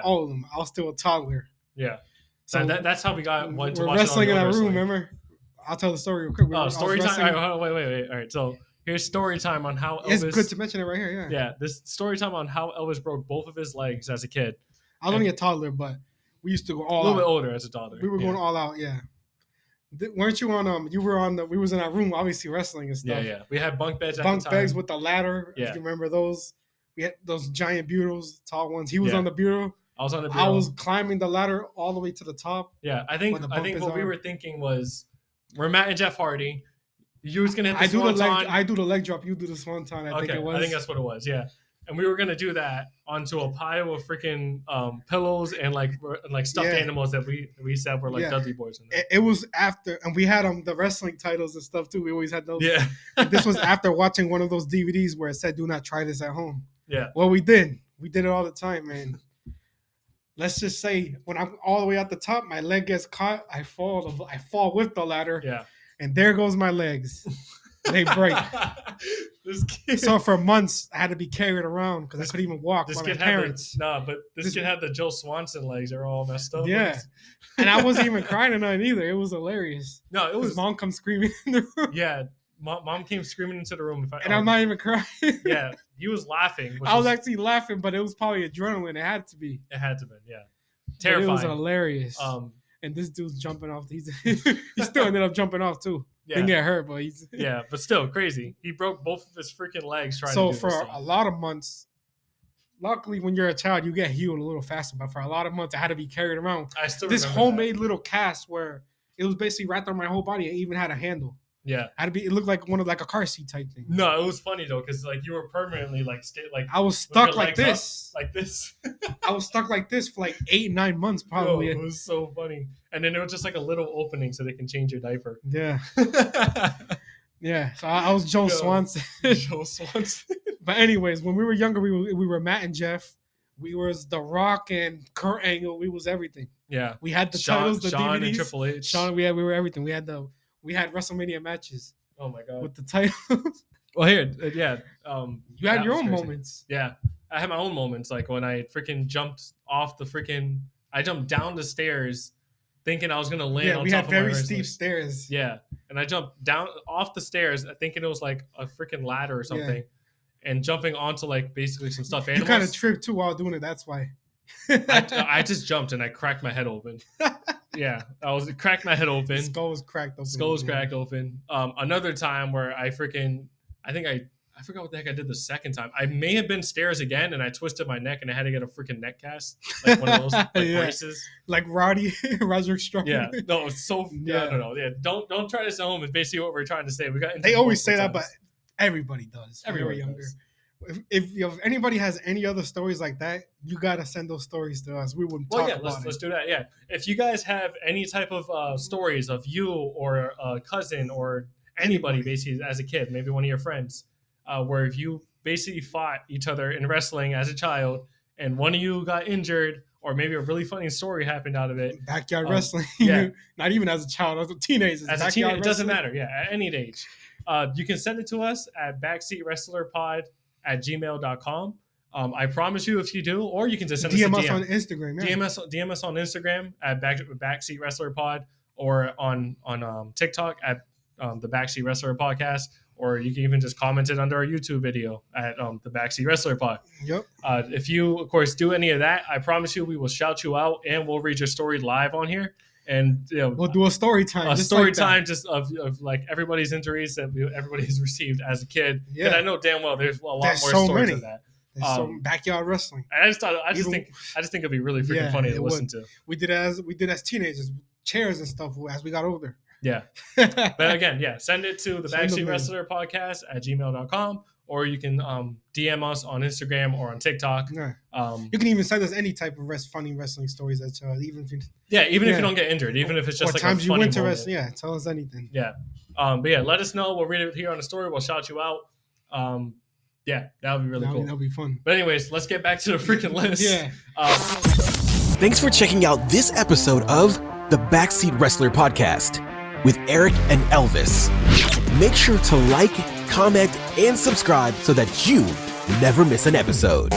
all of them. I was still a toddler. Yeah. So that's how we got one to we're watch wrestling it on in our room, wrestling. Remember? I'll tell the story real quick. Story time. All right, wait. All right, so here's story time on how Elvis. It's good to mention it right here. Yeah, this story time on how Elvis broke both of his legs as a kid. I was only a toddler, but we used to go all out. A little bit older as a toddler. We were going all out. Yeah. Weren't you on? You were on the. We was in our room, obviously wrestling and stuff. Yeah. We had bunk beds. Bunk beds with the ladder. Yeah. If you remember those, we had those giant bureaus, tall ones. He was on the bureau. I was on the bureau. I was climbing the ladder all the way to the top. Yeah, I think what we were thinking was, we're Matt and Jeff Hardy. You was gonna hit the swanton. I do the leg drop. You do the swanton. I think that's what it was. Yeah, and we were gonna do that onto a pile of freaking pillows and like stuffed animals that we said were like Dudley boys. It was after, and we had the wrestling titles and stuff too. We always had those. Yeah. This was after watching one of those DVDs where it said, "Do not try this at home." Yeah. Well, we did. We did it all the time, man. Let's just say when I'm all the way at the top, my leg gets caught. I fall with the ladder. Yeah. And there goes my legs. They break. So for months, I had to be carried around because I couldn't even walk by my parents. This kid had the Joe Swanson legs. They're all messed up. Yeah. And I wasn't even crying or nothing either. It was hilarious. No, it was. Mom comes screaming in the room. Yeah. Mom came screaming into the room. I'm not even crying. Yeah. He was laughing. I was actually laughing, but it was probably adrenaline. It had to be. It had to be, yeah. Terrifying. But it was hilarious. And this dude's jumping off. He still ended up jumping off too. Yeah. Didn't get hurt, but he's yeah, but still crazy. He broke both of his freaking legs trying to do this. So for a lot of months, luckily when you're a child, you get healed a little faster. But for a lot of months, I had to be carried around. I still this remember homemade little cast where it was basically wrapped around my whole body. It even had a handle. Yeah, it looked like a car seat type thing. No, it was funny though because like you were permanently I was stuck like this, I was stuck like this for like 8-9 months probably. Yo, it was so funny, and then there was just like a little opening so they can change your diaper. Yeah, yeah. So I was Joe Swanson. Joe Swanson. But anyways, when we were younger, we were Matt and Jeff. We was The Rock and Kurt Angle. We was everything. Yeah, we had the titles, the Shawn DVDs. And Triple H. Shawn, we were everything. We had WrestleMania matches. Oh my god! With the titles. Well, here, yeah. You had your own moments. Yeah, I had my own moments. Like when I freaking jumped off I jumped down the stairs, thinking I was gonna land on top of my we had very steep stairs. Yeah, and I jumped down off the stairs, thinking it was like a freaking ladder or something, and jumping onto like basically some stuffed animals. You kind of tripped too while doing it. That's why. I just jumped and I cracked my head open. Yeah, cracked my head open. Skull was cracked open. Skull was cracked open. Another time where I forgot what the heck I did the second time. I may have been stairs again, and I twisted my neck, and I had to get a freaking neck cast, like one of those braces, like Roderick Strong. Yeah, no, it's so no. Yeah, don't try this at home. Is basically what we're trying to say. They always say that, but everybody does. Everybody younger. Does. If anybody has any other stories like that, you gotta send those stories to us. We wouldn't talk about it. Let's do that. Yeah, if you guys have any type of stories of you or a cousin or anybody basically as a kid, maybe one of your friends, where if you basically fought each other in wrestling as a child and one of you got injured, or maybe a really funny story happened out of it. Backyard wrestling. Yeah, not even as a child, as a teenager. As a teenager, it doesn't matter. Yeah, at any age, you can send it to us at backseatwrestlerpod@gmail.com. I promise you, if you do, or you can just send us a DM on Instagram. Yeah. DM us on Instagram at Backseat Wrestler Pod, or on TikTok at the Backseat Wrestler Podcast, or you can even just comment it under our YouTube video at the Backseat Wrestler Pod. Yep. If you, of course, do any of that, I promise you, we will shout you out and we'll read your story live on here. And we'll do a story time. Just of like everybody's injuries that everybody has received as a kid. Yeah, and I know damn well there's a lot more stories than that. Backyard wrestling. I just think it'd be really freaking funny to listen to. We did as teenagers, chairs and stuff as we got older. Yeah, but again, send it to the Backseat Wrestler Podcast at gmail.com, or you can DM us on Instagram or on TikTok. Yeah. You can even send us any type of funny wrestling stories that even if you if you don't get injured, even if it's just like times a funny you went to moment. wrestling. Yeah, tell us anything. Yeah, but let us know. We'll read it here on the story. We'll shout you out. That would be really cool. That'll be fun. But anyways, let's get back to the freaking list. Yeah. Thanks for checking out this episode of the Backseat Wrestler Podcast with Eric and Elvis. Make sure to like, comment, and subscribe so that you never miss an episode.